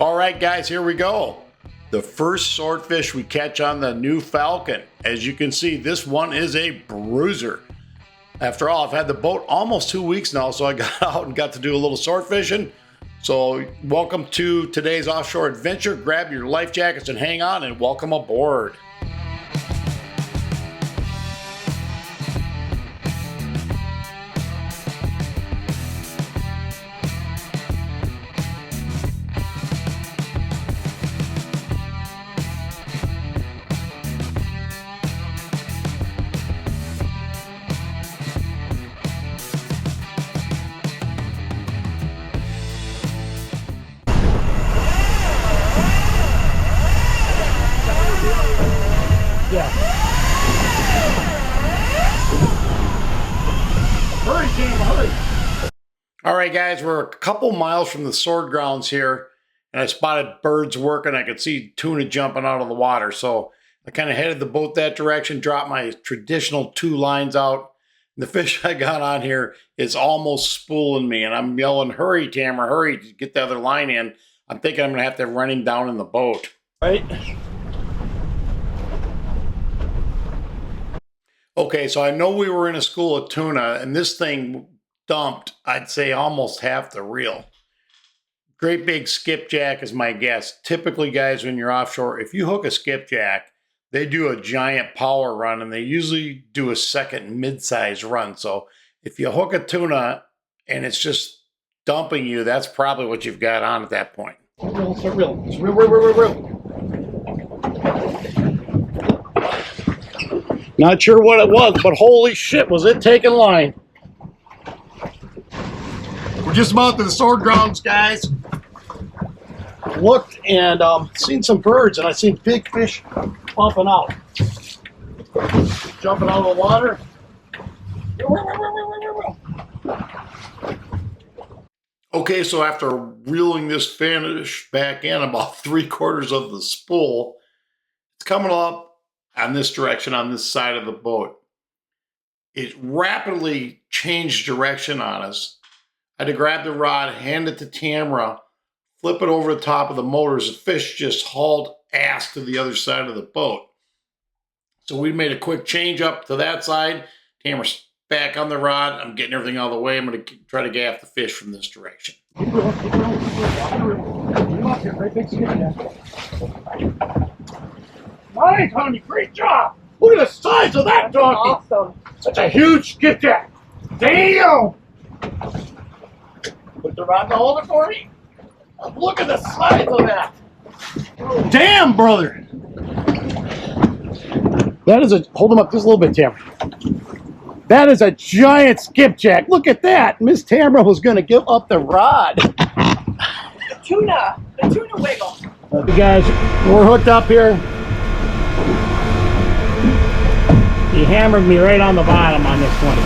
All right, guys, here we go. The first swordfish we catch on the new Falcon. As you can see, this one is a bruiser. After all, I've had the boat almost 2 weeks now, so I got out and got to do a little sword fishing. So welcome to today's offshore adventure. Grab your life jackets and hang on, and welcome aboard. All right, guys, we're a couple miles from the sword grounds here, and I spotted birds working. I could see tuna jumping out of the water, so I kind of headed the boat that direction, dropped my traditional 2 lines out. And the fish I got on here is almost spooling me, and I'm yelling, "Hurry, Tamara, hurry, get the other line in." I'm thinking I'm going to have to run him down in the boat. Right? Okay, so I know we were in a school of tuna, and this thing dumped, I'd say, almost half the reel. Great big skipjack is my guess. Typically, guys, when you're offshore, if you hook a skipjack, they do a giant power run, and they usually do a second mid-size run. So if you hook a tuna and it's just dumping you, that's probably what you've got on at that point. It's real. Not sure what it was, but holy shit, was it taking line. We're just about to the sword grounds, guys. Looked and seen some birds, and I seen big fish pumping out. Jumping out of the water. Okay, so after reeling this fish back in about 3/4 of the spool, it's coming up on this direction on this side of the boat. It rapidly changed direction on us. I had to grab the rod, hand it to Tamara, flip it over the top of the motors. The fish just hauled ass to the other side of the boat. So we made a quick change up to that side. Tamara's back on the rod. I'm getting everything out of the way. I'm going to try to gaff the fish from this direction. Nice, honey, great job. Look at the size of that donkey. Awesome. Such a huge skipjack. Damn. Put the rod to hold it for me. Look at the size of that. Damn, brother. That is a, hold him up just a little bit, Tamara. That is a giant skipjack. Look at that. Miss Tamara was going to give up the rod. The tuna wiggle. You guys, we're hooked up here. He hammered me right on the bottom on this one.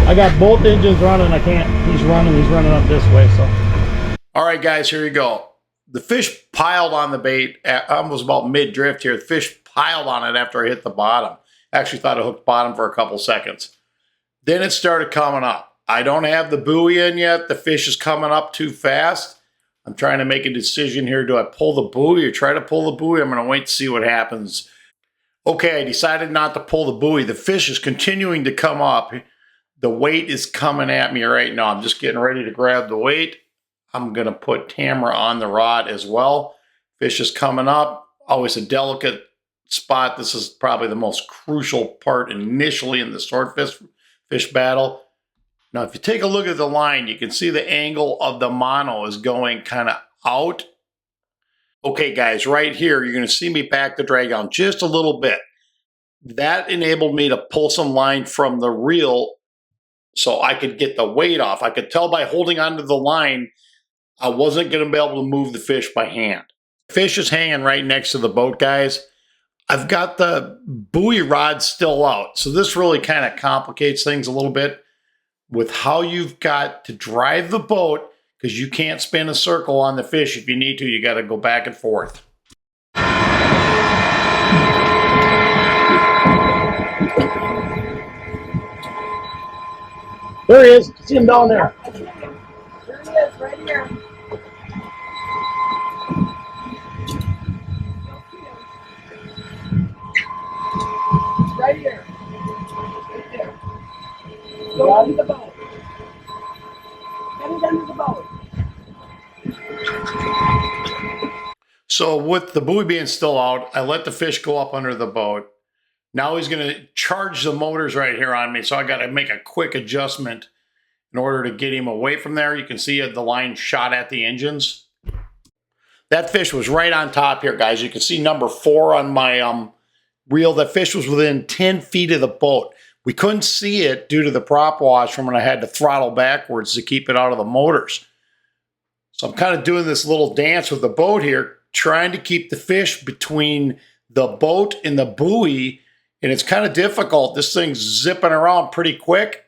I got both engines running. I can't. He's running up this way. So. All right, guys, here you go. The fish piled on the bait. Almost about mid-drift here. The fish piled on it after I hit the bottom. Actually thought I hooked bottom for a couple seconds. Then it started coming up. I don't have the buoy in yet. The fish is coming up too fast. I'm trying to make a decision here. Do I pull the buoy or try to pull the buoy? I'm going to wait to see what happens. Okay, I decided not to pull the buoy. The fish is continuing to come up. The weight is coming at me right now. I'm just getting ready to grab the weight. I'm going to put Tamara on the rod as well. Fish is coming up. Always a delicate spot. This is probably the most crucial part initially in the swordfish battle. Now, if you take a look at the line, you can see the angle of the mono is going kind of out. Okay, guys, right here, you're going to see me back the drag down just a little bit. That enabled me to pull some line from the reel so I could get the weight off. I could tell by holding onto the line, I wasn't going to be able to move the fish by hand. The fish is hanging right next to the boat, guys. I've got the buoy rod still out, so this really kind of complicates things a little bit with how you've got to drive the boat, because you can't spin a circle on the fish. If you need to, you got to go back and forth. There he is. See him down there. There he is, right here. Right here. Right there. Go under the boat. Get it under the boat. So with the buoy being still out, I let the fish go up under the boat. Now he's going to charge the motors right here on me, so I got to make a quick adjustment in order to get him away from there. You can see the line shot at the engines. That fish was right on top here, guys. You can see number 4 on my reel. That fish was within 10 feet of the boat. We couldn't see it due to the prop wash from when I had to throttle backwards to keep it out of the motors. So I'm kind of doing this little dance with the boat here, trying to keep the fish between the boat and the buoy. And it's kind of difficult. This thing's zipping around pretty quick.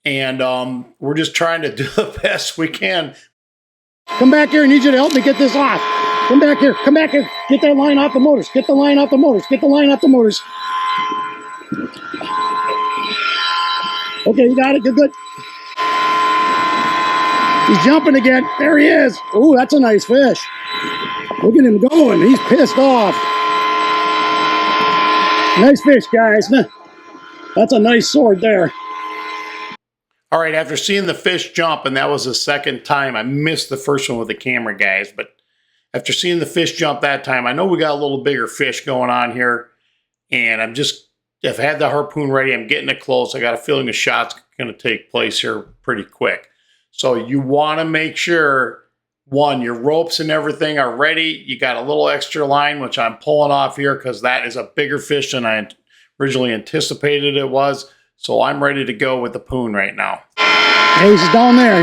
And we're just trying to do the best we can. Come back here. I need you to help me get this off. Come back here. Come back here. Get that line off the motors. Get the line off the motors. Get the line off the motors. Okay, you got it. You're good. He's jumping again. There he is. Oh, that's a nice fish. Look at him going. He's pissed off. Nice fish, guys. That's a nice sword there. All right, after seeing the fish jump, and that was the second time, I missed the first one with the camera, guys, but after seeing the fish jump that time, I know we got a little bigger fish going on here, and I've had the harpoon ready. I'm getting it close. I got a feeling the shot's going to take place here pretty quick. So you want to make sure, one, your ropes and everything are ready. You got a little extra line, which I'm pulling off here because that is a bigger fish than I originally anticipated it was. So I'm ready to go with the poon right now. Hey, he's down there.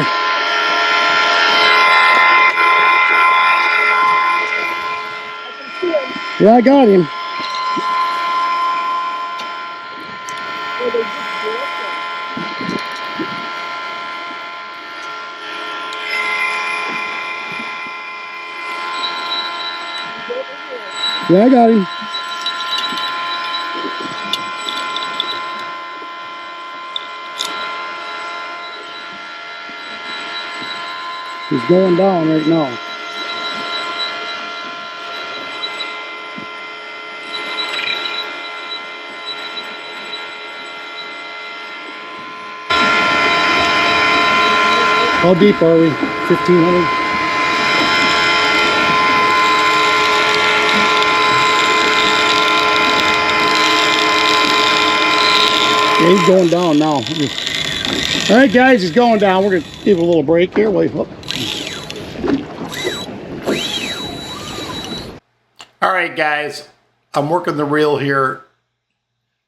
Yeah, I got him. Yeah, I got him. He's going down right now. How deep are we? 1,500? Yeah, he's going down now. All right, guys, he's going down. We're going to give a little break here. Wait, whoop. All right, guys, I'm working the reel here.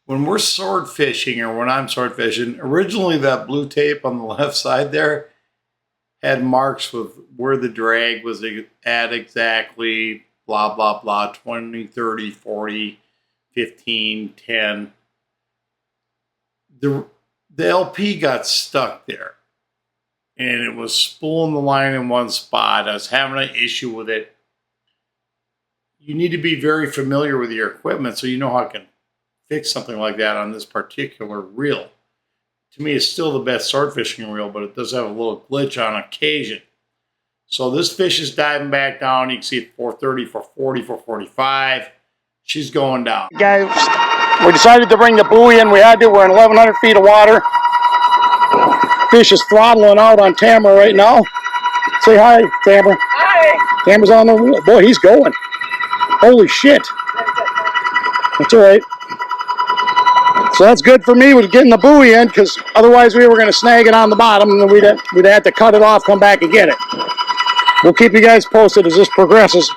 When we're sword fishing, or when I'm sword fishing, originally that blue tape on the left side there had marks with where the drag was at exactly, blah, blah, blah, 20, 30, 40, 15, 10. The LP got stuck there, and it was spooling the line in one spot. I was having an issue with it. You need to be very familiar with your equipment so you know how I can fix something like that on this particular reel. To me, it's still the best sword fishing reel, but it does have a little glitch on occasion. So this fish is diving back down. You can see it 430, 440, 445. She's going down. Guys, we decided to bring the buoy in. We had to. We're in 1,100 feet of water. Fish is throttling out on Tamara right now. Say hi, Tamara. Hi. Tamara's on the wheel. Boy, he's going. Holy shit. That's all right. So that's good for me with getting the buoy in, because otherwise we were going to snag it on the bottom, and then we'd have to cut it off, come back and get it. We'll keep you guys posted as this progresses.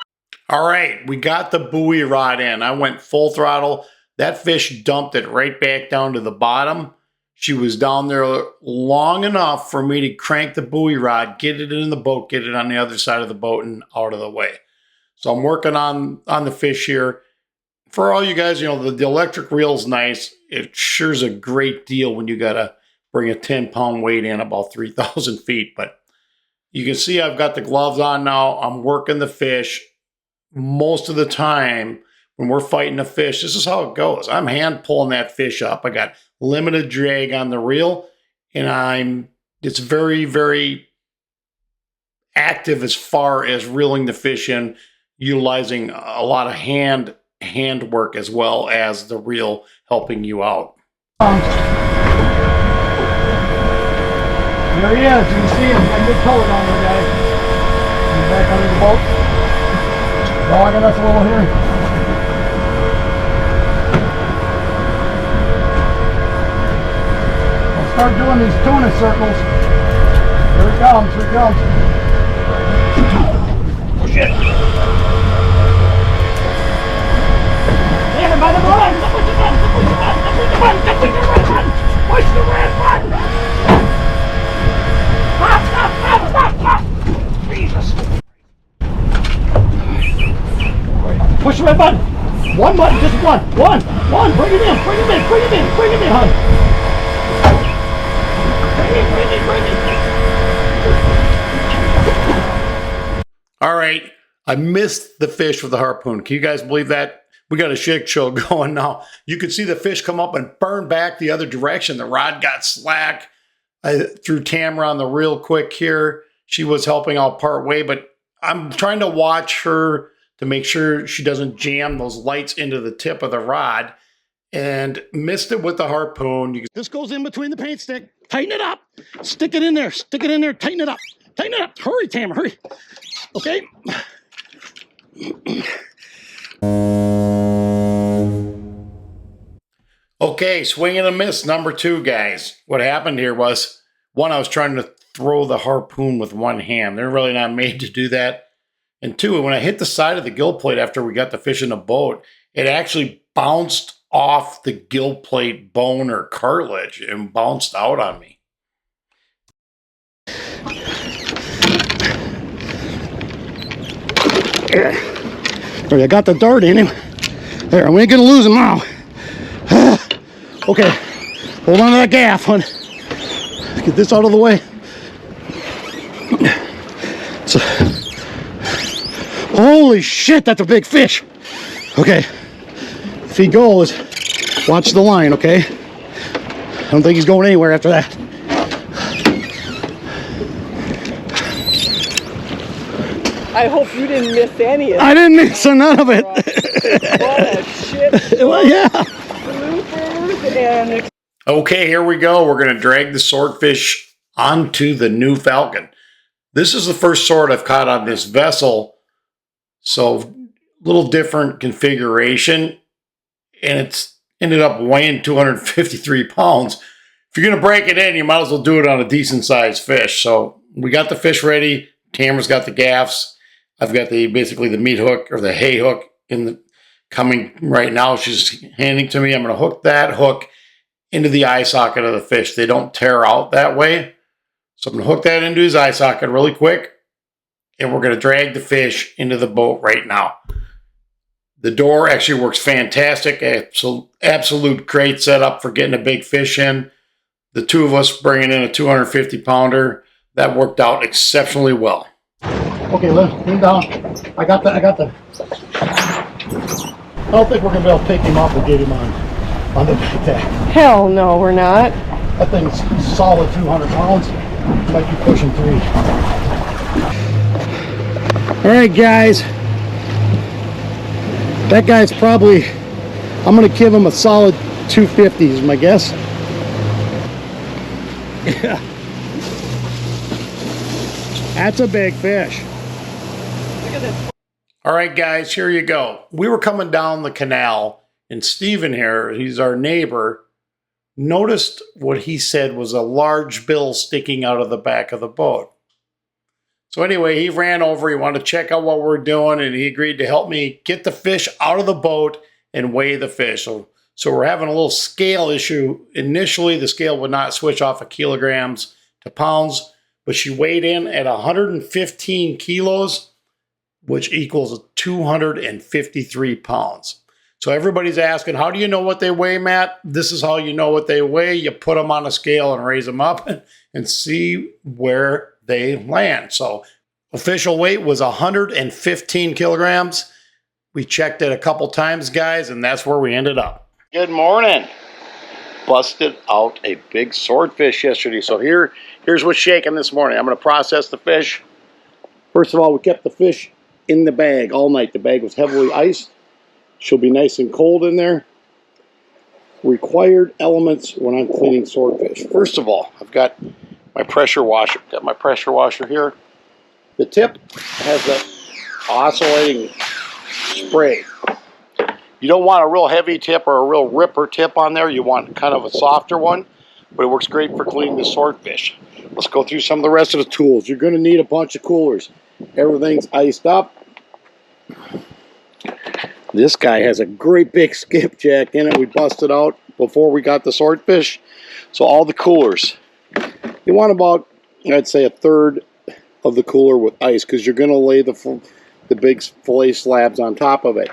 All right, we got the buoy rod in. I went full throttle. That fish dumped it right back down to the bottom. She was down there long enough for me to crank the buoy rod, get it in the boat, get it on the other side of the boat and out of the way. So I'm working on the fish here. For all you guys, you know, the electric reel's nice. It sure's a great deal when you got to bring a 10-pound weight in about 3,000 feet. But you can see I've got the gloves on now. I'm working the fish. Most of the time when we're fighting a fish, this is how it goes. I'm hand pulling that fish up. I got limited drag on the reel, and it's very, very active as far as reeling the fish in, utilizing a lot of hand work as well as the reel helping you out. There he is. You can see him. Got good color down there, guys. He's back under the boat. Dogging us a little here. I'll start doing these tuna circles. Here he comes. Here he comes. Oh shit! Damn, by the run! Push the run! Push the run! Push the run! Push the red button! Stop! Jesus! Push the red button! One button, just one! One! Bring it in! Bring it in, honey! Bring it! All right, I missed the fish with the harpoon. Can you guys believe that? We got a shit show going now. You could see the fish come up and burn back the other direction. The rod got slack. I threw Tamara on the reel quick here. She was helping out part way, but I'm trying to watch her to make sure she doesn't jam those lights into the tip of the rod, and missed it with the harpoon. This goes in between the paint stick. Tighten it up. Stick it in there. Tighten it up. Hurry, Tamara, hurry. Okay. Okay, swing and a miss, number 2, guys. What happened here was, one, I was trying to throw the harpoon with one hand. They're really not made to do that. And 2, when I hit the side of the gill plate after we got the fish in the boat, it actually bounced off the gill plate bone or cartilage and bounced out on me. There, I got the dart in him. There, we ain't gonna lose him now. Okay, hold on to that gaff, hon. Get this out of the way. So, holy shit, that's a big fish. Okay, if he goes, watch the line, okay? I don't think he's going anywhere after that. I hope you didn't miss any of it. I didn't miss none of it. What a shit. Well, yeah. Bloopers and... Okay, here we go. We're going to drag the swordfish onto the new Falcon. This is the first sword I've caught on this vessel, so a little different configuration, and it's ended up weighing 253 pounds. If you're going to break it in, you might as well do it on a decent sized fish. So we got the fish ready. Tamara's got the gaffs. I've got basically the meat hook or the hay hook coming right now. She's handing to me. I'm going to hook that hook into the eye socket of the fish. They don't tear out that way. So I'm going to hook that into his eye socket really quick, and we're going to drag the fish into the boat right now. The door actually works fantastic. Absolute great setup for getting a big fish in. The two of us bringing in a 250 pounder, that worked out exceptionally well. Okay, Liz, lean down. I got the. I don't think we're gonna be able to take him off and get him on the big tag. Hell no, we're not. That thing's solid 200 pounds. Might be pushing 3. All right, guys. That guy's probably, I'm gonna give him a solid 250 is my guess. Yeah. That's a big fish. Look at this. All right, guys, here you go. We were coming down the canal, and Steven here, he's our neighbor, noticed what he said was a large bill sticking out of the back of the boat. So anyway, he ran over, he wanted to check out what we're doing, and he agreed to help me get the fish out of the boat and weigh the fish. So we're having a little scale issue. Initially, the scale would not switch off of kilograms to pounds, but she weighed in at 115 kilos, which equals 253 pounds. So everybody's asking, how do you know what they weigh, Matt? This is how you know what they weigh. You put them on a scale and raise them up and see where they land. So official weight was 115 kilograms. We checked it a couple times, guys, and that's where we ended up. Good morning. busted out a big swordfish yesterday. So here's what's shaking this morning. I'm going to process the fish. First of all, we kept the fish in the bag all night. The bag was heavily iced. She'll be nice and cold in there. Required elements when I'm cleaning swordfish. First of all, I've got my pressure washer. Got my pressure washer here. The tip has that oscillating spray. You don't want a real heavy tip or a real ripper tip on there. You want kind of a softer one, but it works great for cleaning the swordfish. Let's go through some of the rest of the tools. You're going to need a bunch of coolers. Everything's iced up. This guy has a great big skipjack in it. We busted out before we got the swordfish. So all the coolers. You want about, I'd say, a third of the cooler with ice, because you're going to lay the big fillet slabs on top of it.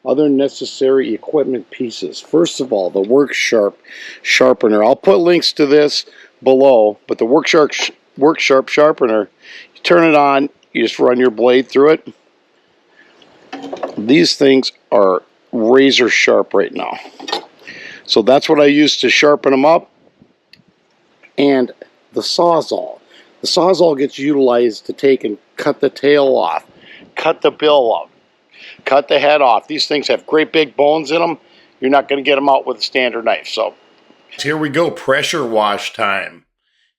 Other necessary equipment pieces. First of all, the work sharpener. I'll put links to this below, but the work sharp sharpener, you turn it on, you just run your blade through it. These things are razor sharp right now. So that's what I use to sharpen them up. And the Sawzall. The Sawzall gets utilized to take and cut the tail off, cut the bill off, cut the head off. These things have great big bones in them. You're not going to get them out with a standard knife. So here we go, pressure wash time.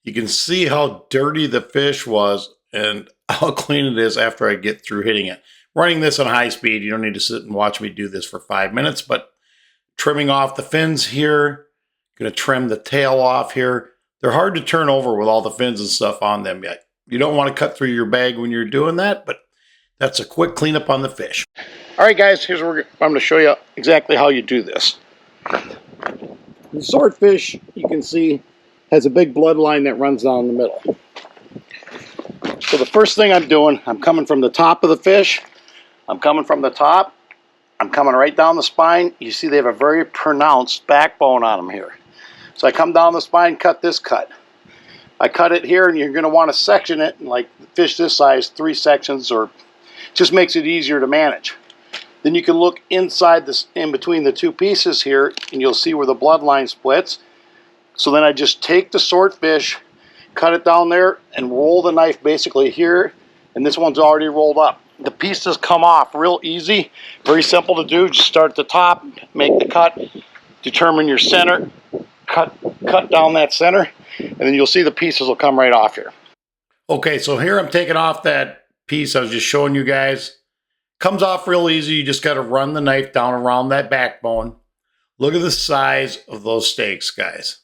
You can see how dirty the fish was and how clean it is after I get through hitting it. Running this on high speed, you don't need to sit and watch me do this for 5 minutes, but trimming off the fins here, going to trim the tail off here. They're hard to turn over with all the fins and stuff on them yet. You don't want to cut through your bag when you're doing that, but that's a quick cleanup on the fish. All right, guys, here's where I'm going to show you exactly how you do this. The swordfish, you can see, has a big bloodline that runs down the middle. So the first thing I'm doing, I'm coming from the top of the fish. I'm coming from the top. I'm coming right down the spine. You see they have a very pronounced backbone on them here. So I come down the spine, cut this cut. I cut it here, and you're going to want to section it, and like fish this size, 3 sections, or just makes it easier to manage. Then you can look inside this, in between the 2 pieces here, and you'll see where the bloodline splits. So then I just take the swordfish, cut it down there, and roll the knife basically here, and this one's already rolled up. The pieces come off real easy, very simple to do. Just start at the top, make the cut, determine your center, cut down that center, and then you'll see the pieces will come right off here. Okay, so here I'm taking off that piece I was just showing you guys. Comes off real easy. You just got to run the knife down around that backbone. Look at the size of those steaks, guys.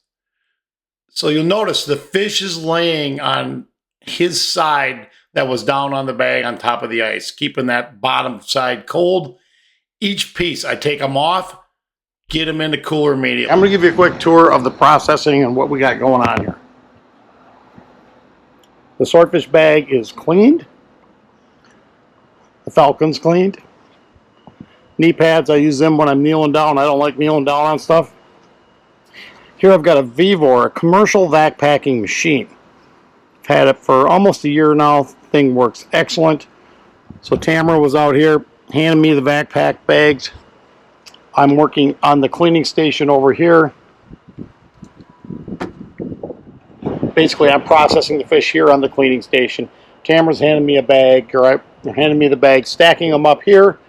So you'll notice the fish is laying on his side that was down on the bag on top of the ice, keeping that bottom side cold. Each piece, I take them off, get them in the cooler immediately. I'm going to give you a quick tour of the processing and what we got going on here. The swordfish bag is cleaned. The Falcon's cleaned. Knee pads, I use them when I'm kneeling down. I don't like kneeling down on stuff. Here I've got a Vivor, a commercial vac packing machine. I've had it for almost a year now. Thing works excellent. So Tamara was out here handing me the vac pack bags. I'm working on the cleaning station over here. Basically, I'm processing the fish here on the cleaning station. Tamara's handing me a bag, or handing me the bag, stacking them up here,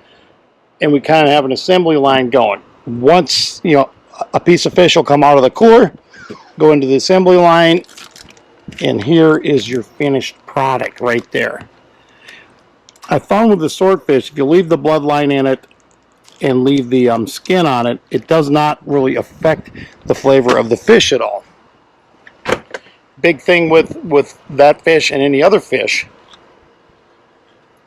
and we kind of have an assembly line going. Once, you know, a piece of fish will come out of the cooler, go into the assembly line, and here is your finished product right there. I found with the swordfish, if you leave the bloodline in it and leave the skin on it, it does not really affect the flavor of the fish at all. Big thing with that fish and any other fish,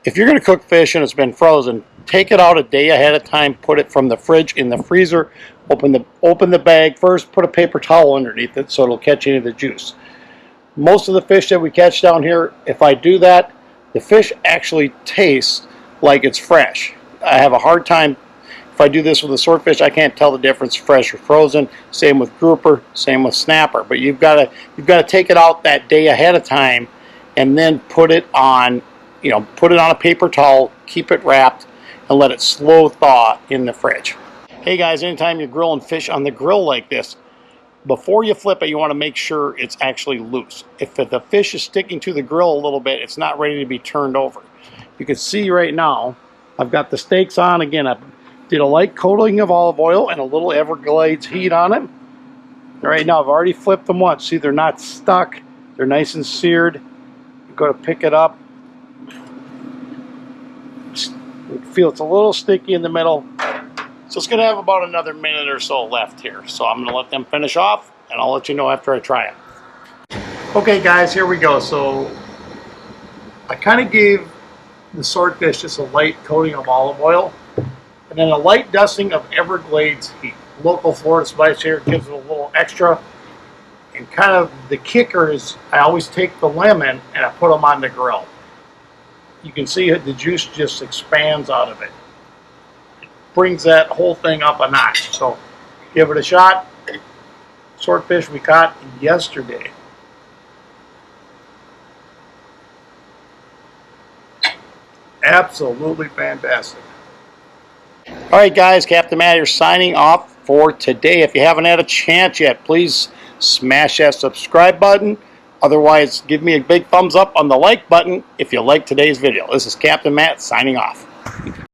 if you're going to cook fish and it's been frozen, take it out a day ahead of time, put it from the fridge in the freezer, open the bag first, put a paper towel underneath it so it'll catch any of the juice. Most of the fish that we catch down here, if I do that, the fish actually tastes like it's fresh. I have a hard time, if I do this with a swordfish, I can't tell the difference fresh or frozen. Same with grouper, same with snapper. But you've got to take it out that day ahead of time and then put it on, you know, put it on a paper towel, keep it wrapped, and let it slow thaw in the fridge. Hey guys, anytime you're grilling fish on the grill like this, before you flip it, you want to make sure it's actually loose. If the fish is sticking to the grill a little bit, it's not ready to be turned over. You can see right now, I've got the steaks on. Again, I did a light coating of olive oil and a little Everglades heat on it. Right now, I've already flipped them once. See, they're not stuck. They're nice and seared. You go to pick it up. You feel it's a little sticky in the middle. So it's going to have about another minute or so left here. So I'm going to let them finish off, and I'll let you know after I try it. Okay, guys, here we go. So I kind of gave the swordfish just a light coating of olive oil, and then a light dusting of Everglades heat. Local Florida spice here gives it a little extra. And kind of the kicker is I always take the lemon and I put them on the grill. You can see the juice just expands out of it. Brings that whole thing up a notch. So give it a shot. Swordfish we caught yesterday. Absolutely fantastic. All right, guys, Captain Matt here signing off for today. If you haven't had a chance yet, please smash that subscribe button. Otherwise, give me a big thumbs up on the like button if you like today's video. This is Captain Matt signing off.